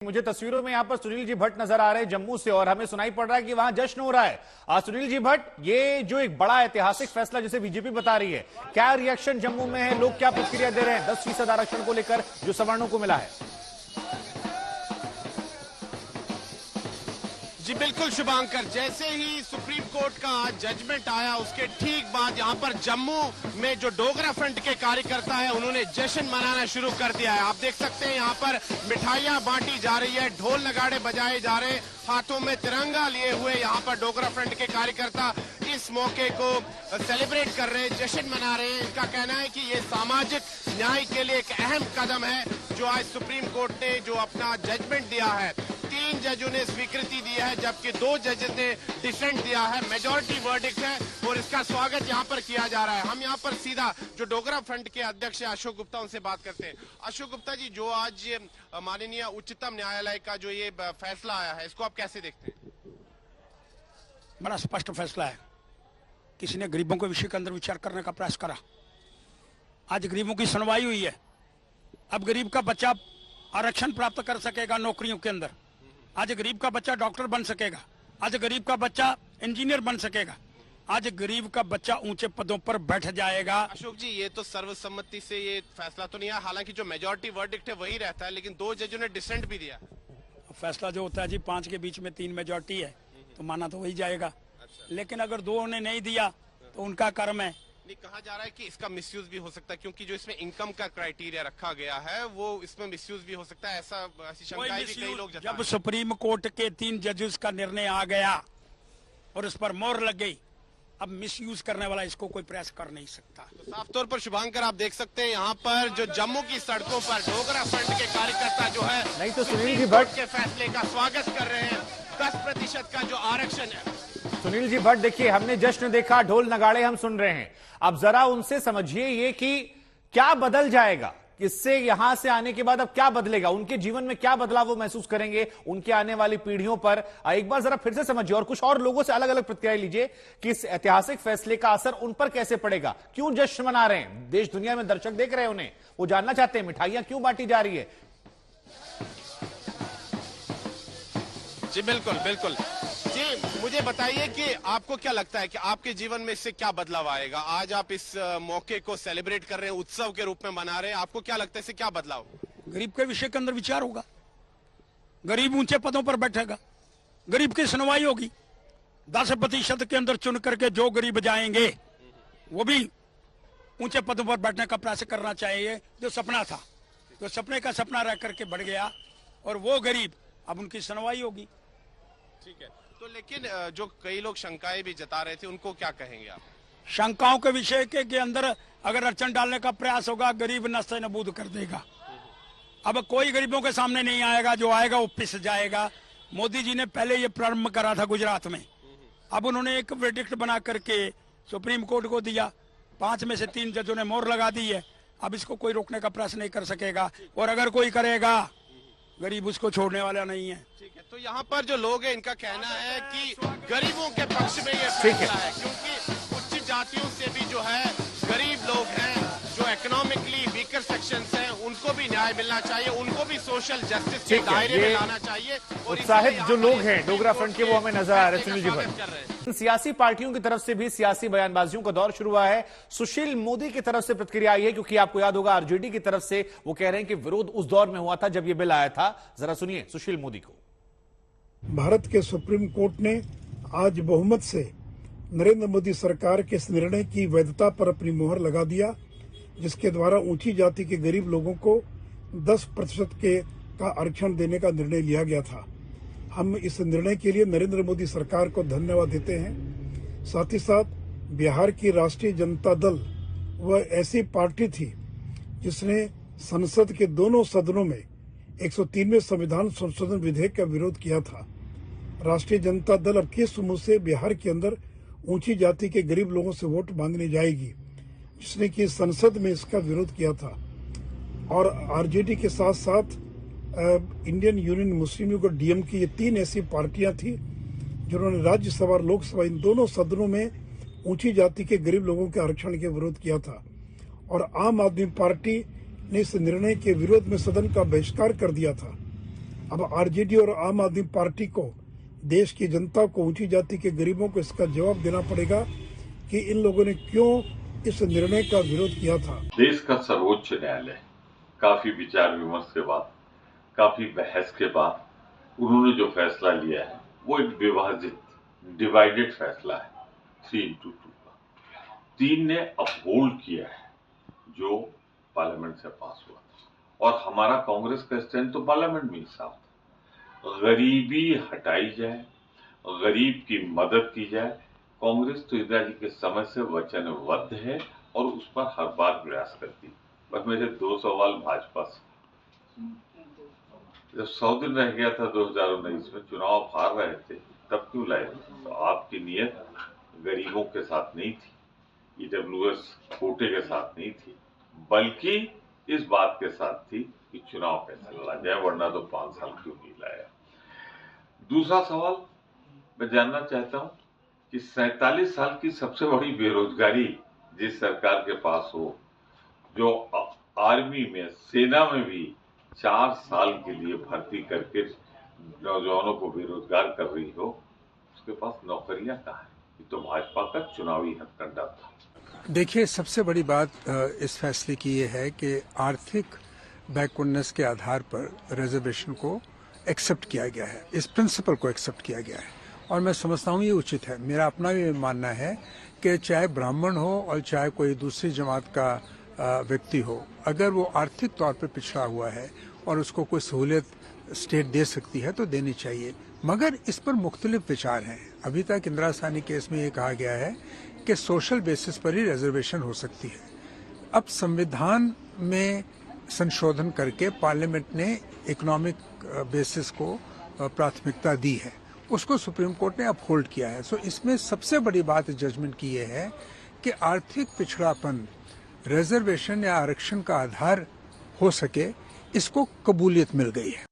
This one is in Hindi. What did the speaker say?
मुझे तस्वीरों में यहां पर सुनील जी भट्ट नजर आ रहे हैं जम्मू से, और हमें सुनाई पड़ रहा है कि वहां जश्न हो रहा है। सुनील जी भट्ट, ये जो एक बड़ा ऐतिहासिक फैसला जिसे बीजेपी बता रही है, क्या रिएक्शन जम्मू में है? लोग क्या प्रतिक्रिया दे रहे हैं 10% आरक्षण को लेकर जो सवर्णों को मिला है? जी बिल्कुल शुभांकर, जैसे ही सुप्रीम कोर्ट का जजमेंट आया उसके ठीक बाद यहाँ पर जम्मू में जो डोगरा फ्रंट के कार्यकर्ता है उन्होंने जश्न मनाना शुरू कर दिया है। आप देख सकते हैं यहाँ पर मिठाइयाँ बांटी जा रही है, ढोल नगाड़े बजाए जा रहे, हाथों में तिरंगा लिए हुए यहाँ पर डोगरा फ्रंट के कार्यकर्ता इस मौके को सेलिब्रेट कर रहे हैं, जश्न मना रहे हैं। इनका कहना है कि ये सामाजिक न्याय के लिए एक अहम कदम है जो आज सुप्रीम कोर्ट ने जो अपना जजमेंट दिया है। 3 जजों ने स्वीकृति दी है जबकि 2 जजेस ने डिसेंट दिया है। मेजॉरिटी वर्डिक्ट है और इसका स्वागत यहाँ पर किया जा रहा है। हम यहाँ पर सीधा जो डोगरा फ्रंट के अध्यक्ष है अशोक गुप्ता, उनसे बात करते हैं। अशोक गुप्ता जी, जो आज माननीय उच्चतम न्यायालय का जो ये फैसला आया है, इसको आप कैसे देखते हैं? बड़ा स्पष्ट फैसला है। किसी ने गरीबों के विषय के अंदर विचार करने का प्रयास करा। आज गरीबों की सुनवाई हुई है। अब गरीब का बच्चा आरक्षण प्राप्त कर सकेगा नौकरियों के अंदर। आज गरीब का बच्चा डॉक्टर बन सकेगा। आज गरीब का बच्चा इंजीनियर बन सकेगा। आज गरीब का बच्चा ऊंचे पदों पर बैठ जाएगा। अशोक जी, ये तो सर्वसम्मति से ये फैसला तो नहीं है, हालांकि जो मेजॉरिटी वर्डिक्ट है वही रहता है, लेकिन 2 जजों ने डिसेंट भी दिया। फैसला जो होता है जी, 5 के बीच में 3 मेजॉरिटी है तो माना तो वही जाएगा। लेकिन अगर 2 ने नहीं दिया तो उनका कर्म है। नहीं, कहा जा रहा है कि इसका मिसयूज भी हो सकता है क्योंकि जो इसमें इनकम का क्राइटेरिया रखा गया है वो इसमें मिसयूज भी हो सकता है, ऐसी शंकाएं भी कई लोग जता रहे हैं। जब सुप्रीम कोर्ट के 3 जजेस का निर्णय आ गया और उस पर मोहर लग गई, अब मिसयूज करने वाला इसको कोई प्रयास कर नहीं सकता। तो साफ तौर पर शुभांकर, आप देख सकते हैं यहाँ पर जो जम्मू की सड़कों पर डोगरा फ्रंट के कार्यकर्ता जो है नहीं तो सुनील जी भट्ट के फैसले का स्वागत कर रहे हैं। 10% का जो आरक्षण है। सुनील जी भट्ट, देखिए, हमने जश्न देखा, ढोल नगाड़े हम सुन रहे हैं। अब जरा उनसे समझिए ये कि क्या बदल जाएगा इससे, यहां से आने के बाद अब क्या बदलेगा, उनके जीवन में क्या बदलाव वो महसूस करेंगे, उनके आने वाली पीढ़ियों पर। एक बार जरा फिर से समझिए और कुछ और लोगों से अलग अलग प्रतिक्रिया लीजिए कि इस ऐतिहासिक फैसले का असर उन पर कैसे पड़ेगा। क्यों जश्न मना रहे हैं, देश दुनिया में दर्शक देख रहे हैं उन्हें, वो जानना चाहते हैं मिठाइयां क्यों बांटी जा रही है। जी बिल्कुल बिल्कुल। जी मुझे बताइए कि आपको क्या लगता है कि आपके जीवन में इससे क्या बदलाव आएगा? आज आप इस मौके को सेलिब्रेट कर रहे हैं, उत्सव के रूप में मना रहे हैं, आपको क्या लगता है इससे क्या बदलाव? गरीब के विषय के अंदर विचार होगा, गरीब ऊंचे पदों पर बैठेगा, गरीब की सुनवाई होगी। 10% के अंदर चुन करके जो गरीब जाएंगे वो भी ऊंचे पदों पर बैठने का प्रयास करना चाहिए। जो सपना था, जो सपने का सपना रह करके बढ़ गया और वो गरीब, अब उनकी सुनवाई होगी। ठीक है, तो लेकिन जो कई लोग शंकाएं भी जता रहे थे उनको क्या कहेंगे आप? शंकाओं के विषय के अंदर अगर अड़चन डालने का प्रयास होगा, गरीब नस्ते नबूद कर देगा। अब कोई गरीबों के सामने नहीं आएगा, जो आएगा वो पिस जाएगा। मोदी जी ने पहले ये प्रारंभ करा था गुजरात में, अब उन्होंने एक वर्डिक्ट बना करके सुप्रीम कोर्ट को दिया। 5 में से 3 जजों ने मोहर लगा दी है। अब इसको कोई रोकने का प्रयास नहीं कर सकेगा, और अगर कोई करेगा गरीब उसको छोड़ने वाला नहीं है। ठीक है, तो यहाँ पर जो लोग हैं इनका कहना है कि गरीबों के पक्ष में ये फैसला है क्योंकि उच्च जातियों से भी जो है गरीब लोग हैं, जो इकोनॉमिकली वीकर सेक्शंस हैं, उनको भी न्याय मिलना चाहिए, उनको भी सोशल जस्टिस के दायरे में लाना चाहिए। उत्साहित जो लोग हैं डोगरा फ्रंट के, वो हमें नजर आ रहे हैं। सुनील जी भट्ट, सियासी पार्टियों की तरफ से भी सियासी बयानबाजियों का दौर शुरू हुआ है। सुशील मोदी की तरफ से प्रतिक्रिया आई है, क्योंकि आपको याद होगा आरजेडी की तरफ से वो कह रहे हैं कि विरोध उस दौर में हुआ था जब ये बिल आया था। जरा सुनिए सुशील मोदी को। भारत के सुप्रीम कोर्ट ने आज बहुमत से नरेंद्र मोदी सरकार के इस निर्णय की वैधता पर अपनी मोहर लगा दिया, जिसके द्वारा ऊंची जाति के गरीब लोगों को 10% का आरक्षण देने का निर्णय लिया गया था। हम इस निर्णय के लिए नरेंद्र मोदी सरकार को धन्यवाद देते हैं। साथ ही साथ बिहार की राष्ट्रीय जनता दल वह ऐसी पार्टी थी जिसने संसद के दोनों सदनों में 103वें संविधान संशोधन विधेयक का विरोध किया था। राष्ट्रीय जनता दल अब किस मुंह से बिहार के अंदर ऊंची जाति के गरीब लोगों से वोट मांगने जाएगी, जिसने कि संसद में इसका विरोध किया था। और आरजेडी के साथ साथ इंडियन यूनियन मुस्लिम लीग और डीएमके, ये 3 ऐसी पार्टियां थी जिन्होंने राज्यसभा और लोकसभा इन दोनों सदनों में ऊंची जाति के गरीब लोगों के आरक्षण के विरोध किया था। और आम आदमी पार्टी ने इस निर्णय के विरोध में सदन का बहिष्कार कर दिया था। अब आरजेडी और आम आदमी पार्टी को, देश की जनता को, ऊंची जाति के गरीबों को इसका जवाब देना पड़ेगा कि इन लोगों ने क्यों इस निर्णय का विरोध किया था। देश का सर्वोच्च न्यायालय काफी विचार विमर्श के बाद, काफी बहस के बाद उन्होंने जो फैसला लिया है वो एक विभाजित, डिवाइडेड फैसला है, 3-2 का। 3 ने अपहोल्ड किया है जो पार्लियामेंट से पास हुआ था, और हमारा कांग्रेस का स्टैंड तो पार्लियामेंट में ही साफ था। गरीबी हटाई जाए, गरीब की मदद की जाए। कांग्रेस तो इंदिरा जी के समय से वचनबद्ध है और उस पर हर बार प्रयास करती। बस मेरे 2 सवाल भाजपा से। जब 100 दिन रह गया था 2019 में, चुनाव हार रहे थे, तब क्यों लाए? तो आपकी नीयत गरीबों के साथ नहीं थी, EWS कोटे के साथ नहीं थी, बल्कि इस बात के साथ थी कि चुनाव कैसे लड़ा जाए, वरना तो 5 साल क्यों नहीं लाया। दूसरा सवाल मैं जानना चाहता हूं कि 47 साल की सबसे बड़ी बेरोजगारी जिस सरकार के पास हो, जो आर्मी में, सेना में भी 4 साल के लिए भर्ती करके नौजवानों को बेरोजगार कर रही हो, उसके पास नौकरियां कहाँ है? ये तो भाजपा का चुनावी हथकंडा था। देखिए, सबसे बड़ी बात इस फैसले की ये है कि आर्थिक बैकवर्डनेस के आधार पर रिजर्वेशन को एक्सेप्ट किया गया है, इस प्रिंसिपल को एक्सेप्ट किया गया है, और मैं समझता हूँ ये उचित है। मेरा अपना भी मानना है कि चाहे ब्राह्मण हो और चाहे कोई दूसरी जमात का व्यक्ति हो, अगर वो आर्थिक तौर पर पिछड़ा हुआ है और उसको कोई सहूलियत स्टेट दे सकती है तो देनी चाहिए, मगर इस पर मुख्तलिफ विचार हैं। अभी तक इंदिरा साहनी केस में ये कहा गया है कि सोशल बेसिस पर ही रिजर्वेशन हो सकती है। अब संविधान में संशोधन करके पार्लियामेंट ने इकोनॉमिक बेसिस को प्राथमिकता दी है, उसको सुप्रीम कोर्ट ने अपहोल्ड किया है। सो इसमें सबसे बड़ी बात जजमेंट की ये है कि आर्थिक पिछड़ापन रिजर्वेशन या आरक्षण का आधार हो सके, इसको कबूलियत मिल गई है।